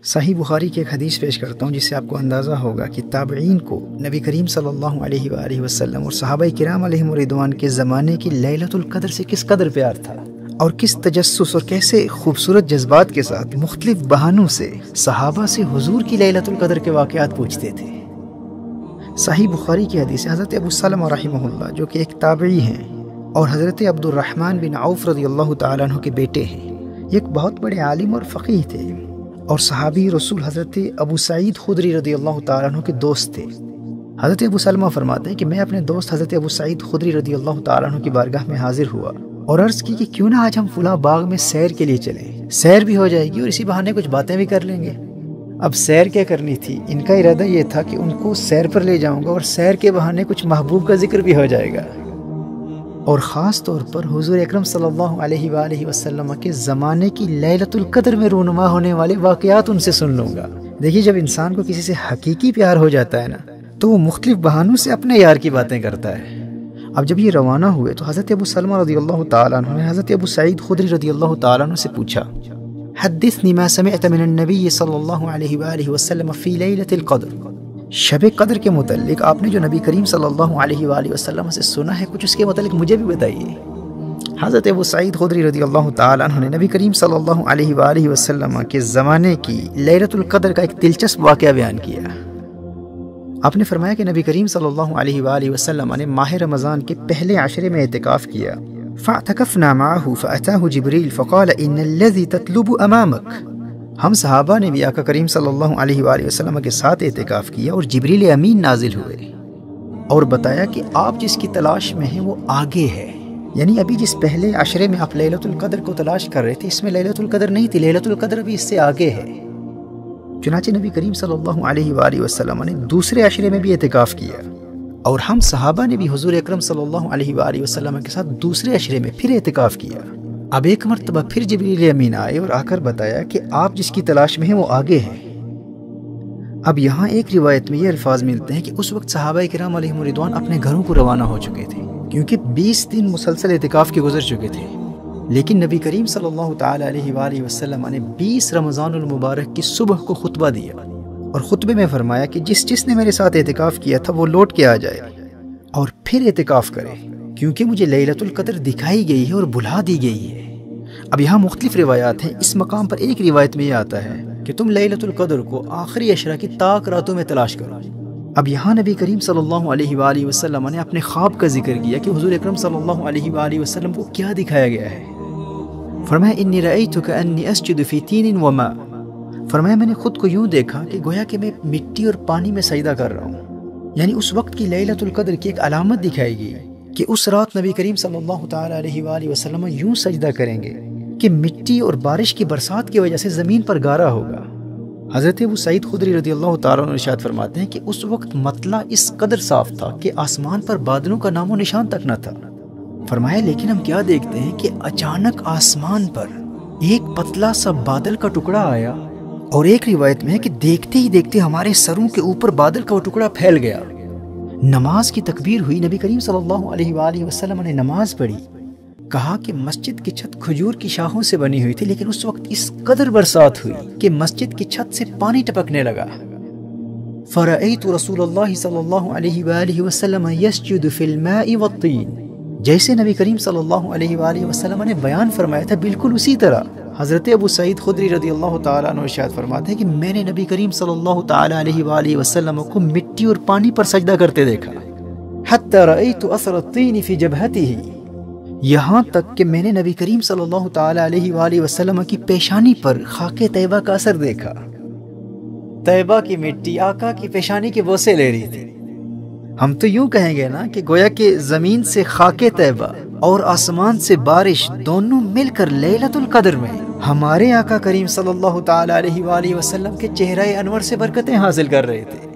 صحیح بخاری کی ایک حدیث پیش کرتا ہوں جس سے آپ کو اندازہ ہوگا کہ تابعین کو نبی کریم صلی اللہ علیہ وآلہ وسلم اور صحابہ کرام علیہم رضوان کے زمانے کی لیلۃ القدر سے کس قدر پیار تھا، اور کس تجسس اور کیسے خوبصورت جذبات کے ساتھ مختلف بہانوں سے صحابہ سے حضور کی لیلۃ القدر کے واقعات پوچھتے تھے۔ صحیح بخاری کی حدیث حضرت ابو سلمہ رحمہ اللہ جو کہ ایک تابعی ہیں اور حضرت عبد الرحمن بن عوف رضی اللہ تعالیٰ عنہ کے بیٹے ہیں، یہ ایک بہت بڑے عالم اور فقیہ تھے اور صحابی رسول حضرت ابو سعید خدری رضی اللہ تعالیٰ عنہ کے دوست تھے۔ حضرت ابو سلمہ فرماتے ہیں کہ میں اپنے دوست حضرت ابو سعید خدری رضی اللہ تعالیٰ عنہ کی بارگاہ میں حاضر ہوا اور عرض کی کہ کیوں نہ آج ہم فلاں باغ میں سیر کے لیے چلیں، سیر بھی ہو جائے گی اور اسی بہانے کچھ باتیں بھی کر لیں گے۔ اب سیر کیا کرنی تھی، ان کا ارادہ یہ تھا کہ ان کو سیر پر لے جاؤں گا اور سیر کے بہانے کچھ محبوب کا ذکر بھی ہو جائے گا، اور خاص طور پر حضور اکرم صلی اللہ علیہ وآلہ وسلم کے زمانے کی لیلۃ القدر میں رونما ہونے والے واقعات ان سے سن لوں گا۔ دیکھیے، جب انسان کو کسی سے حقیقی پیار ہو جاتا ہے نا تو وہ مختلف بہانوں سے اپنے یار کی باتیں کرتا ہے۔ اب جب یہ روانہ ہوئے تو حضرت ابو سلمہ رضی اللہ تعالیٰ عنہ نے حضرت ابو سعید خدری رضی اللہ تعالیٰ عنہ سے پوچھا، حدثنی ما سمعت من النبی صلی اللہ علیہ وآلہ وسلم فی لیلۃ القدر، شب قدر کے متعلق آپ نے جو نبی کریم صلی اللہ علیہ وآلہ وسلم سے سنا ہے کچھ اس کے متعلق مجھے بھی بتائیے۔ حضرت ابو سعید خدری رضی اللہ تعالیٰ عنہ نے نبی کریم صلی اللہ علیہ وآلہ وسلم کے زمانے کی لیلۃ القدر کا ایک دلچسپ واقعہ بیان کیا۔ آپ نے فرمایا کہ نبی کریم صلی اللہ علیہ وآلہ وسلم نے ماہ رمضان کے پہلے عشرے میں اعتکاف کیا، فاعتکفنا معه فأتاه جبریل فقال ان الذي تطلب امامك، ہم صحابہ نے بھی آقا کریم صلی اللہ علیہ وآلہ وسلم کے ساتھ اعتکاف کیا اور جبریل امین نازل ہوئے اور بتایا کہ آپ جس کی تلاش میں ہیں وہ آگے ہے، یعنی ابھی جس پہلے عشرے میں آپ لیلۃ القدر کو تلاش کر رہے تھے اس میں لیلۃ القدر نہیں تھی، لیلۃ القدر ابھی اس سے آگے ہے۔ چنانچہ نبی کریم صلی اللہ علیہ وآلہ وسلم نے دوسرے عشرے میں بھی اعتکاف کیا اور ہم صحابہ نے بھی حضور اکرم صلی اللہ علیہ وآلہ وسلم کے ساتھ دوسرے عشرے میں پھر اعتکاف کیا۔ اب ایک مرتبہ پھر جبریل امین آئے اور آ کر بتایا کہ آپ جس کی تلاش میں ہیں وہ آگے ہیں۔ اب یہاں ایک روایت میں یہ الفاظ ملتے ہیں کہ اس وقت صحابہ کرام علیہم رضوان اپنے گھروں کو روانہ ہو چکے تھے کیونکہ 20 دن مسلسل اعتکاف کے گزر چکے تھے، لیکن نبی کریم صلی اللہ تعالی علیہ وآلہ وسلم نے 20 رمضان المبارک کی صبح کو خطبہ دیا اور خطبے میں فرمایا کہ جس نے میرے ساتھ اعتکاف کیا تھا وہ لوٹ کے آ جائے اور پھر اعتکاف کرے، کیونکہ مجھے لیلۃ القدر دکھائی گئی ہے اور بلا دی گئی ہے۔ اب یہاں مختلف روایات ہیں، اس مقام پر ایک روایت میں یہ آتا ہے کہ تم لیلۃ القدر کو آخری عشرہ کی طاق راتوں میں تلاش کرو۔ اب یہاں نبی کریم صلی اللہ علیہ وآلہ وسلم نے اپنے خواب کا ذکر کیا کہ حضور اکرم صلی اللہ علیہ وآلہ وسلم کو کیا دکھایا گیا ہے۔ فرمایا انی رأیت کأنی اسجد فی تین وماء، فرمایا میں نے خود کو یوں دیکھا کہ گویا کہ میں مٹی اور پانی میں سجدہ کر رہا ہوں، یعنی اس وقت کی لیلۃ القدر کی ایک علامت دکھائی گئی کہ اس رات نبی کریم صلی اللہ تعالی علیہ وآلہ وسلم یوں سجدہ کریں گے کہ مٹی اور بارش کی برسات کی وجہ سے زمین پر گارا ہوگا۔ حضرت ابو سعید خدری رضی اللہ تعالیٰ عنہ ارشاد فرماتے ہیں کہ اس وقت مطلع اس قدر صاف تھا کہ آسمان پر بادلوں کا نام و نشان تک نہ تھا۔ فرمایا لیکن ہم کیا دیکھتے ہیں کہ اچانک آسمان پر ایک پتلا سا بادل کا ٹکڑا آیا، اور ایک روایت میں ہے کہ دیکھتے ہی دیکھتے ہمارے سروں کے اوپر بادل کا وہ ٹکڑا پھیل گیا۔ نماز کی تکبیر ہوئی، نبی کریم صلی اللہ علیہ وآلہ وسلم نے نماز پڑھی، کہا کہ مسجد کی چھت کھجور کی شاخوں سے بنی ہوئی تھی، لیکن اس وقت اس قدر برسات ہوئی کہ مسجد کی چھت سے پانی ٹپکنے لگا۔ فرأیت رسول اللہ صلی اللہ علیہ وآلہ وسلم یسجد فی الماء والطین، جیسے نبی کریم صلی اللہ علیہ وآلہ وسلم نے بیان فرمایا تھا بالکل اسی طرح حضرت ابو سعید خدری رضی اللہ تعالیٰ عنہ ارشاد فرماتے ہیں کہ میں نے نبی کریم صلی اللہ تعالیٰ علیہ وآلہ وسلم کو مٹی اور پانی پر سجدہ کرتے دیکھا، حتی رأیت اثر الطین فی جبہتہ، یہاں تک کہ میں نے نبی کریم صلی اللہ تعالیٰ علیہ وآلہ وسلم کی پیشانی پر خاک طیبہ کا اثر دیکھا۔ طیبہ کی مٹی آقا کی پیشانی کے بوسے لے رہی تھی۔ ہم تو یوں کہیں گے نا کہ گویا کہ زمین سے خاک طیبہ اور آسمان سے بارش دونوں مل کر لیلۃ القدر میں ہمارے آقا کریم صلی اللہ تعالیٰ علیہ وآلہ وسلم کے چہرہ انور سے برکتیں حاصل کر رہے تھے۔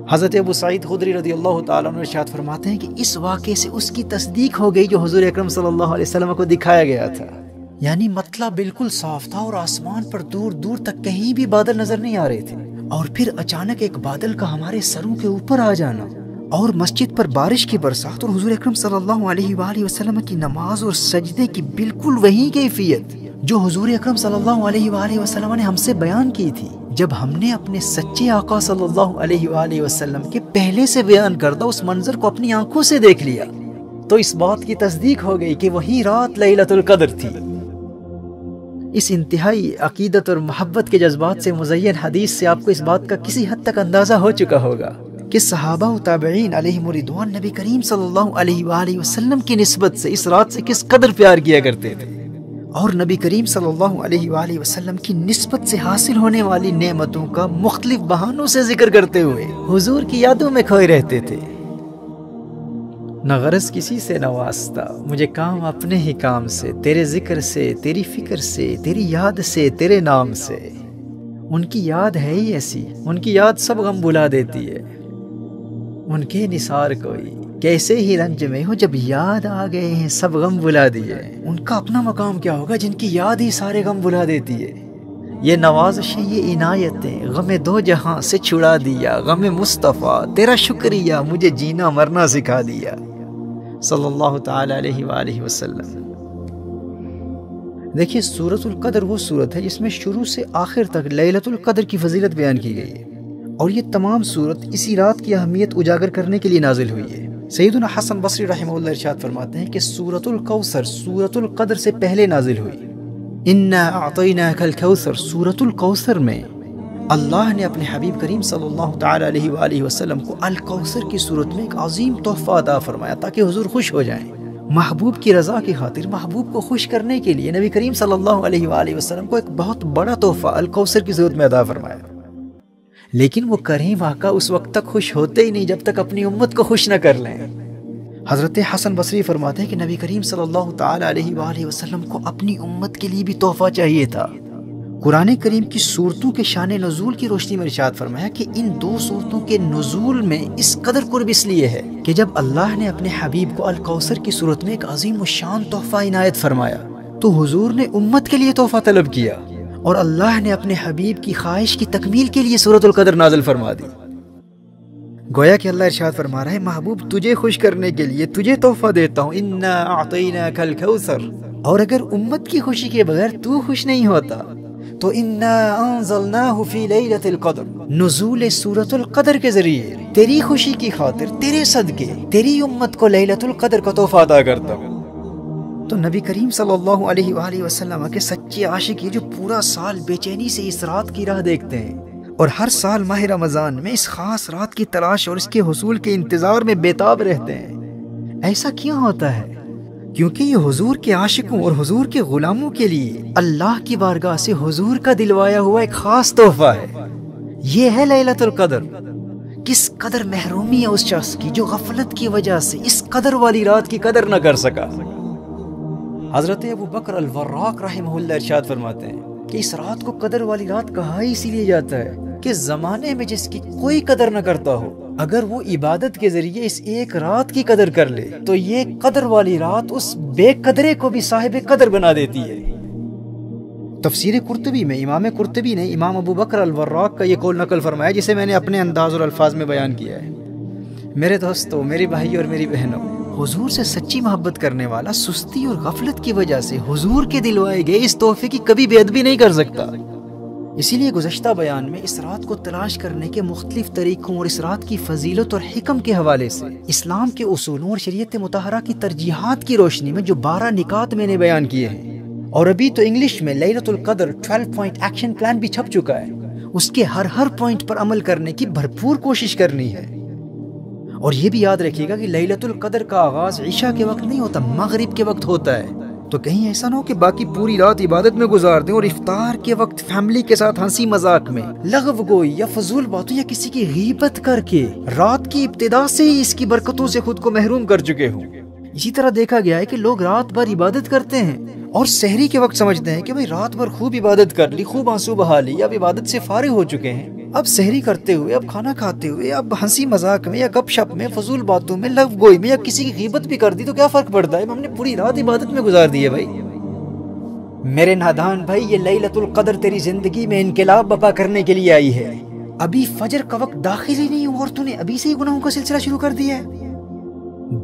حضرت ابو سعید خدری رضی اللہ تعالیٰ عنہ ارشاد فرماتے ہیں کہ اس واقعے سے اس کی تصدیق ہو گئی جو حضور اکرم صلی اللہ علیہ وسلم کو دکھایا گیا تھا، یعنی مطلع بالکل صاف تھا اور آسمان پر دور دور تک کہیں بھی بادل نظر نہیں آ رہے تھے، اور پھر اچانک ایک بادل کا ہمارے سروں کے اوپر آ جانا اور مسجد پر بارش کی برسات اور حضور اکرم صلی اللہ علیہ وآلہ وسلم کی نماز اور سجدے کی بالکل وہی کیفیت جو حضور اکرم صلی اللہ علیہ وآلہ وسلم نے ہم سے بیان کی تھی، جب ہم نے اپنے سچے آقا صلی اللہ علیہ وآلہ وسلم کے پہلے سے بیان کردہ اس منظر کو اپنی آنکھوں سے دیکھ لیا تو اس بات کی تصدیق ہو گئی کہ وہی رات لیلۃ القدر تھی۔ اس انتہائی عقیدت اور محبت کے جذبات سے مزین حدیث سے آپ کو اس بات کا کسی حد تک اندازہ ہو چکا ہوگا کہ صحابہ و تابعین علیہم رضوان نبی کریم صلی اللہ علیہ وآلہ وسلم کی نسبت سے اس رات سے کس قدر پیار کیا کرتے تھے، اور نبی کریم صلی اللہ علیہ وآلہ وسلم کی نسبت سے حاصل ہونے والی نعمتوں کا مختلف بہانوں سے ذکر کرتے ہوئے حضور کی یادوں میں کھوئے رہتے تھے۔ نہ غرض کسی سے نہ واسطہ، مجھے کام اپنے ہی کام سے، تیرے ذکر سے، تیری فکر سے، تیری یاد سے، تیرے نام سے۔ ان کی یاد ہے ہی ایسی، ان کی یاد سب غم بھلا دیتی ہے۔ ان کے نثار کوئی کیسے ہی رنج میں ہو، جب یاد آ گئے ہیں سب غم بھلا دیے۔ ان کا اپنا مقام کیا ہوگا جن کی یاد ہی سارے غم بھلا دیتی ہے۔ یہ نوازشیں، یہ عنایتیں غم دو جہاں سے چھڑا دیا، غم مصطفیٰ تیرا شکریہ مجھے جینا مرنا سکھا دیا، صلی اللہ تعالی علیہ وآلہ وسلم۔ دیکھیے، سورۃ القدر وہ سورت ہے جس میں شروع سے آخر تک لیلۃ القدر کی فضیلت بیان کی گئی ہے، اور یہ تمام سورت اسی رات کی اہمیت اجاگر کرنے کے لیے نازل ہوئی ہے۔ سیدنا حسن بصری رحمہ اللہ ارشاد فرماتے ہیں کہ سورۃ الکوثر سورۃ القدر سے پہلے نازل ہوئی۔ انا اعطیناک الکوثر، سورۃ الکوثر میں اللہ نے اپنے حبیب کریم صلی اللہ تعالی علیہ وآلہ وسلم کو الکوثر کی صورت میں ایک عظیم تحفہ عطا فرمایا تاکہ حضور خوش ہو جائیں۔ محبوب کی رضا کی خاطر، محبوب کو خوش کرنے کے لیے نبی کریم صلی اللہ علیہ وآلہ وسلم کو ایک بہت بڑا تحفہ الکوثر کی صورت میں عطا فرمایا۔ لیکن وہ کریم آقا اس وقت تک خوش ہوتے ہی نہیں جب تک اپنی امت کو خوش نہ کر لیں۔ حضرت حسن بصری فرماتے ہیں کہ نبی کریم صلی اللہ تعالی علیہ وآلہ وسلم کو اپنی امت کے لیے بھی تحفہ چاہیے تھا۔ قرآن کریم کی صورتوں کے شان نزول کی روشنی میں ارشاد فرمایا کہ ان دو صورتوں کے نزول میں اس قدر قرب اس لیے ہے کہ جب اللہ نے اپنے حبیب کو الکوثر کی صورت میں ایک عظیم الشان تحفہ عنایت فرمایا تو حضور نے امت کے لیے تحفہ طلب کیا، اور اللہ نے اپنے حبیب کی خواہش کی تکمیل کے لیے سورۃ القدر نازل فرما دی۔ گویا کہ اللہ ارشاد فرما رہا ہے، محبوب تجھے خوش کرنے کے لیے تجھے تحفہ دیتا ہوں، انا اعطیناک الکوثر، اور اگر امت کی خوشی کے بغیر تو خوش نہیں ہوتا تو انا انزلناہ فی لیلۃ القدر، نزول سورۃ القدر کے ذریعے تیری خوشی کی خاطر، تیرے صدقے تیری امت کو لیلۃ القدر کا تحفہ عطا کرتا ہوں۔ تو نبی کریم صلی اللہ علیہ وآلہ وسلم کے سچے عاشق یہ جو پورا سال بے چینی سے اس رات کی راہ دیکھتے ہیں، اور ہر سال ماہ رمضان میں اس خاص رات کی تلاش اور اس کے حصول کے انتظار میں بےتاب رہتے ہیں، ایسا کیوں ہوتا ہے؟ کیونکہ یہ حضور کے عاشقوں اور حضور کے غلاموں کے لیے اللہ کی بارگاہ سے حضور کا دلوایا ہوا ایک خاص تحفہ ہے۔ یہ ہے لیلۃ القدر۔ کس قدر محرومی ہے اس شخص کی جو غفلت کی وجہ سے اس قدر والی رات کی قدر نہ کر سکا۔ حضرت ابو بکر الوراق رحمہ اللہ ارشاد فرماتے ہیں کہ اس رات کو قدر والی رات کہا ہی اسی لیے جاتا ہے کہ زمانے میں جس کی کوئی قدر نہ کرتا ہو، اگر وہ عبادت کے ذریعے اس ایک رات کی قدر کر لے تو یہ قدر والی رات اس بے قدرے کو بھی صاحب قدر بنا دیتی ہے۔ تفسیر قرطبی میں امام قرطبی نے امام ابو بکر الوراق کا یہ قول نقل فرمایا جسے میں نے اپنے انداز اور الفاظ میں بیان کیا ہے۔ میرے دوستو، میری بھائی اور میری بہنوں، حضور سے سچی محبت کرنے والا سستی اور غفلت کی وجہ سے حضور کے دلوائے گئے اس تحفے کی کبھی بے ادبی نہیں کر سکتا۔ اسی لیے گزشتہ بیان میں اس رات کو تلاش کرنے کے مختلف طریقوں اور اس رات کی فضیلت اور حکم کے حوالے سے اسلام کے اصولوں اور شریعت مطہرہ کی ترجیحات کی روشنی میں جو 12 نکات میں نے بیان کیے ہیں، اور ابھی تو انگلش میں لیلۃ القدر 12 پوائنٹ ایکشن پلان بھی چھپ چکا ہے، اس کے ہر پوائنٹ پر عمل کرنے کی بھرپور کوشش کرنی ہے۔ اور یہ بھی یاد رکھیے گا کہ لیلۃ القدر کا آغاز عشاء کے وقت نہیں ہوتا، مغرب کے وقت ہوتا ہے، تو کہیں ایسا نہ ہو کہ باقی پوری رات عبادت میں گزار دیں اور افطار کے وقت فیملی کے ساتھ ہنسی مذاق میں لغو گوئی یا فضول باتوں یا کسی کی غیبت کر کے رات کی ابتدا سے ہی اس کی برکتوں سے خود کو محروم کر چکے ہوں۔ اسی طرح دیکھا گیا ہے کہ لوگ رات بھر عبادت کرتے ہیں اور سحری کے وقت سمجھتے ہیں کہ بھئی رات بھر خوب عبادت کر لی، خوب آنسو بہا لی، اب عبادت سے فارغ ہو چکے ہیں، اب سحری کرتے ہوئے، اب کھانا کھاتے ہوئے، اب ہنسی مذاق میں یا گپ شپ میں، فضول باتوں میں، لغو گوئی میں یا کسی کی غیبت بھی کر دی تو کیا فرق پڑتا ہے؟ ہم نے پوری رات عبادت میں گزار دی ہے۔ بھائی میرے نادان بھائی، یہ لیلۃ القدر تیری زندگی میں انقلاب برپا کرنے کے لیے آئی ہے۔ ابھی فجر کا وقت داخل ہی نہیں ہوا اور تو نے ابھی سے ہی گناہوں کا سلسلہ شروع کر دیا ہے۔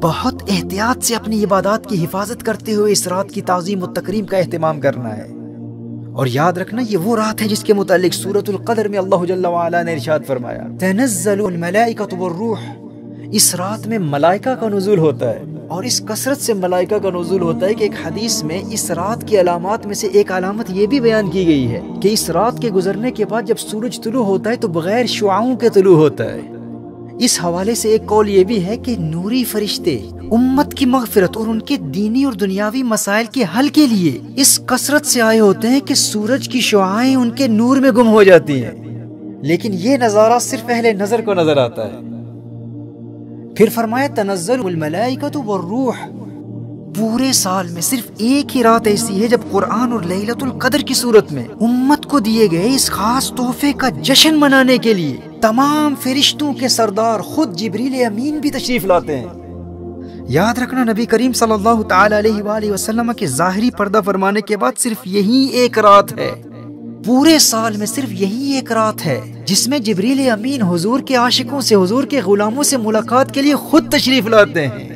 بہت احتیاط سے اپنی عبادات کی حفاظت کرتے ہوئے اس رات کی تعظیم و تکریم کا اہتمام کرنا ہے۔ اور یاد رکھنا یہ وہ رات ہے جس کے متعلق سورۃ القدر میں اللہ جل وعلا نے ارشاد فرمایا تنزل الملائکۃ والروح، اس رات میں ملائکہ کا نزول ہوتا ہے، اور اس کثرت سے ملائکہ کا نزول ہوتا ہے کہ ایک حدیث میں اس رات کی علامات میں سے ایک علامت یہ بھی بیان کی گئی ہے کہ اس رات کے گزرنے کے بعد جب سورج طلوع ہوتا ہے تو بغیر شعاعوں کے طلوع ہوتا ہے۔ اس حوالے سے ایک قول یہ بھی ہے کہ نوری فرشتے امت کی مغفرت اور ان کے دینی اور دنیاوی مسائل کے حل کے لیے اس کثرت سے آئے ہوتے ہیں کہ سورج کی شعاعیں ان کے نور میں گم ہو جاتی ہیں، لیکن یہ نظارہ صرف اہل نظر کو نظر آتا ہے۔ پھر فرمایا تنزل الملائکۃ والروح، پورے سال میں صرف ایک ہی رات ایسی ہے جب قرآن اور لیلۃ القدر کی صورت میں امت کو دیے گئے اس خاص تحفے کا جشن منانے کے لیے تمام فرشتوں کے سردار خود جبریل امین بھی تشریف لاتے ہیں۔ یاد رکھنا نبی کریم صلی اللہ تعالی علیہ وآلہ وسلم کے ظاہری پردہ فرمانے کے بعد صرف یہی ایک رات ہے، پورے سال میں صرف یہی ایک رات ہے جس میں جبریل امین حضور کے عاشقوں سے، حضور کے غلاموں سے ملاقات کے لیے خود تشریف لاتے ہیں۔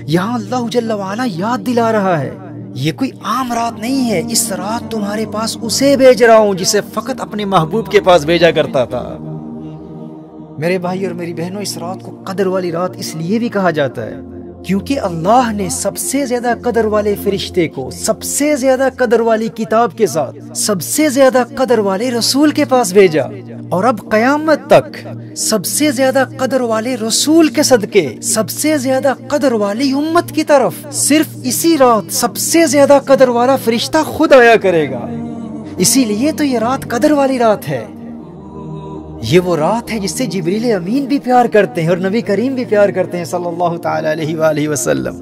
یہاں اللہ جل وعلا یاد دلا رہا ہے یہ کوئی عام رات نہیں ہے، اس رات تمہارے پاس اسے بھیج رہا ہوں جسے فقط اپنے محبوب کے پاس بھیجا کرتا تھا۔ میرے بھائی اور میری بہنوں، اس رات کو قدر والی رات اس لیے بھی کہا جاتا ہے کیونکہ اللہ نے سب سے زیادہ قدر والے فرشتے کو سب سے زیادہ قدر والی کتاب کے ساتھ سب سے زیادہ قدر والے رسول کے پاس بھیجا، اور اب قیامت تک سب سے زیادہ قدر والے رسول کے صدقے سب سے زیادہ قدر والی امت کی طرف صرف اسی رات سب سے زیادہ قدر والا فرشتہ خود آیا کرے گا۔ اسی لیے تو یہ رات قدر والی رات ہے۔ یہ وہ رات ہے جس سے جبریل امین بھی پیار کرتے ہیں اور نبی کریم بھی پیار کرتے ہیں صلی اللہ تعالی علیہ وآلہ وسلم۔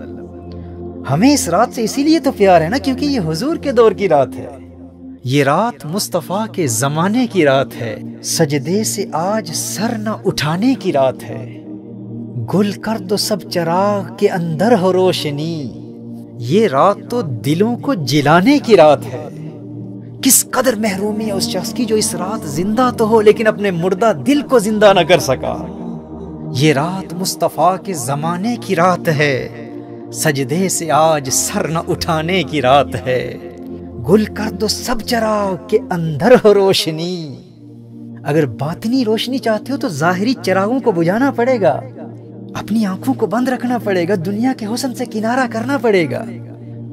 ہمیں اس رات سے اسی لیے تو پیار ہے نا کیونکہ یہ حضور کے دور کی رات ہے، یہ رات مصطفیٰ کے زمانے کی رات ہے، سجدے سے آج سر نہ اٹھانے کی رات ہے، گل کر دو سب چراغ کے اندر ہو روشنی، یہ رات تو دلوں کو جلانے کی رات ہے۔ کس قدر محرومی ہے اس شخص کی جو اس رات زندہ تو ہو لیکن اپنے مردہ دل کو زندہ نہ کر سکا۔ یہ رات مصطفیٰ کے زمانے کی رات ہے، سجدے سے آج سر نہ اٹھانے کی رات ہے، گل کر دو سب چراغ کے اندر ہو روشنی۔ اگر باطنی روشنی چاہتے ہو تو ظاہری چراغوں کو بجھانا پڑے گا، اپنی آنکھوں کو بند رکھنا پڑے گا، دنیا کے حسن سے کنارہ کرنا پڑے گا،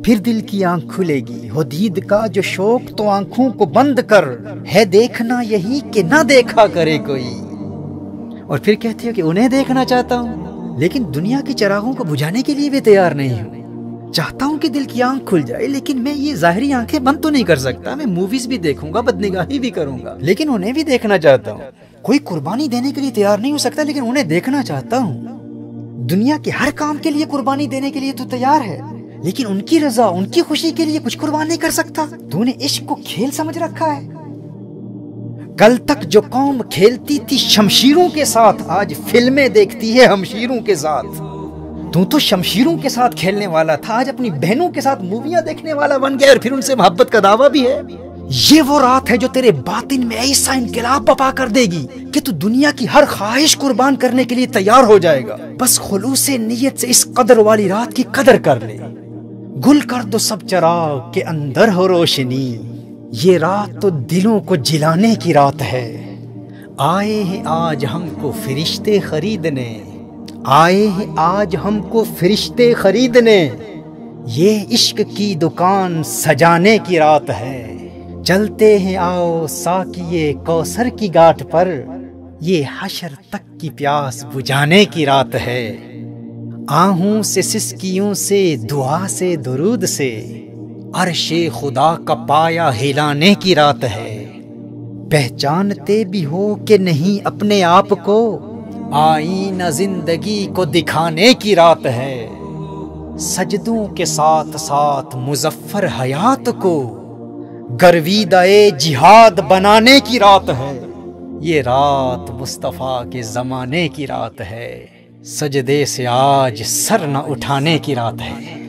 پھر دل کی آنکھ کھلے گی۔ ہو دید کا جو شوق تو آنکھوں کو بند کر، ہے دیکھنا یہی کہ نہ دیکھا کرے کوئی۔ اور پھر کہتے ہو کہ انہیں دیکھنا چاہتا ہوں لیکن دنیا کی چراغوں کو بجھانے کے لیے بھی تیار نہیں ہوں، چاہتا ہوں کہ دل کی آنکھ کھل جائے لیکن میں یہ ظاہری آنکھیں بند تو نہیں کر سکتا، میں موویز بھی دیکھوں گا، بدنگاہی بھی کروں گا، لیکن انہیں بھی دیکھنا چاہتا ہوں۔ کوئی قربانی دینے کے لیے تیار نہیں ہو سکتا لیکن انہیں دیکھنا چاہتا ہوں۔ دنیا کے ہر کام کے لیے قربانی دینے کے لیے تو تیار ہے لیکن ان کی رضا، ان کی خوشی کے لیے کچھ قربان نہیں کر سکتا۔ تو نے عشق کو کھیل سمجھ رکھا ہے۔ کل تک جو قوم کھیلتی تھی شمشیروں کے ساتھ آج فلمیں دیکھتی ہے ہمشیروں کے ساتھ۔ تو شمشیروں کے ساتھ کھیلنے والا تھا، آج اپنی بہنوں کے ساتھ موویاں دیکھنے والا بن گیا اور پھر ان سے محبت کا دعویٰ بھی ہے۔ یہ وہ رات ہے جو تیرے باطن میں ایسا انقلاب برپا کر دے گی کہ تو دنیا کی ہر خواہش قربان کرنے کے لیے تیار ہو جائے گا، بس خلوص نیت سے اس قدر والی رات کی قدر کر لے۔ گل کر دو سب چراغ کے اندر ہو روشنی، یہ رات تو دلوں کو جلانے کی رات ہے۔ آئے ہیں آج ہم کو فرشتے خریدنے، آئے ہیں آج ہم کو فرشتے خریدنے، یہ عشق کی دکان سجانے کی رات ہے۔ چلتے ہیں آؤ ساقیے کوثر کی گھاٹ پر، یہ حشر تک کی پیاس بجھانے کی رات ہے۔ آہوں سے سسکیوں سے دعا سے درود سے، عرش خدا کا پایا ہلانے کی رات ہے۔ پہچانتے بھی ہو کہ نہیں اپنے آپ کو، آئینہ زندگی کو دکھانے کی رات ہے۔ سجدوں کے ساتھ ساتھ مظفر حیات کو، گرویدہ جہاد بنانے کی رات ہے۔ یہ رات مصطفیٰ کے زمانے کی رات ہے، سجدے سے آج سر نہ اٹھانے کی رات ہے۔